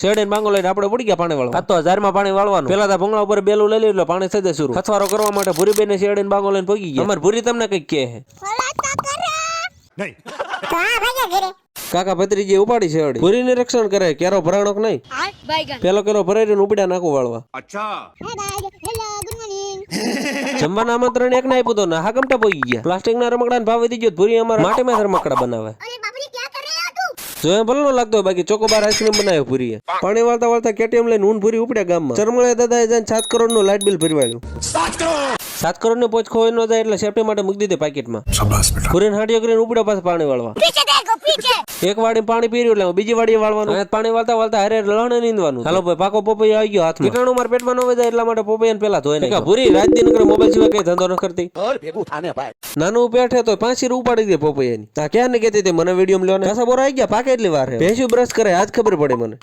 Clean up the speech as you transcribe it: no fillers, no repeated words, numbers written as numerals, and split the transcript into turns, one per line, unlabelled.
શેરડી બાંગો લઈને આપણે પડી ગયા પાણી વાળવા. આ તો 1000 માં પાણી વાળવાનું. પેલા તો ભૂંગળા ઉપર બેલું લઈ લે એટલે પાણી થઈ જાય શરૂ. ખથવારો કરવા માટે ભૂરી બેને શેરડી બાંગો લઈને પગી ગયા. અમાર ભૂરી તમને કઈક કહે છે
નહીં
કાકા ભત્રીજી ઉપાડી શેરડી. ભૂરી ને રક્ષણ કરે ક્યારો ભરાણોક નહીં. પેલો કેરો ભરાઈને ઉપડ્યા નાખું વાળવા.
અચ્છા
જમવાના આમંત્રણ એક ના આપ્યું તો ના હાકમટા પોગી ગયા. પ્લાસ્ટિક ના રમકડા ભાવ વધી ગયો. ભૂરી અમારા માટીમાં રમકડા બનાવે. જોયા ભલો લાગતો હોય બાકી ચોકોબાર આઈસ્ક્રીમ બનાવ્યો ભૂરીએ. પાણી વાળતા વાળતા કેટીએમ લઈને ઊન ભૂરી ઉપડ્યા ગામમાં. ચરમળે દાદાએ જઈને 7 કરોડ નું લાઇટ બિલ ભરવાયું. 7 કરોડ ને પોચ ખોઈ ન જાય એટલે સેફટી માટે મૂકી દીધી પેકેટમાં. ભૂરીને હાડીઓ કરીને ઉપડ્યા પાસે પાણી વાળવા. એક વાડી પાણી પીર્યું એટલે બીજી વાડી વાળવાનું. પાણી વાળતા વાળતા હારે લણ નીંદવાનું. હાલો ભાઈ પાકો પોપૈયો આવી ગયો હાથમાં. કીટાણુ મારા પેટમાં ન જાય એટલા માટે પોપૈયાને પેલા ધોઈ નાખ્યા. ભૂરી રાજદી નગર મોબાઈલ સિવાય કઈ ધંધો ન કરતી. નાનું પેઠે તો 5 રૂ ઉપાડી દે પોપૈયાની. આ ક્યાં ને કેતી મને વિડીયો લેવાને. પાછા બોરા આવી ગયા પાકે એટલી વાર. ભેંસું બ્રશ કરે આજ ખબર પડી મને.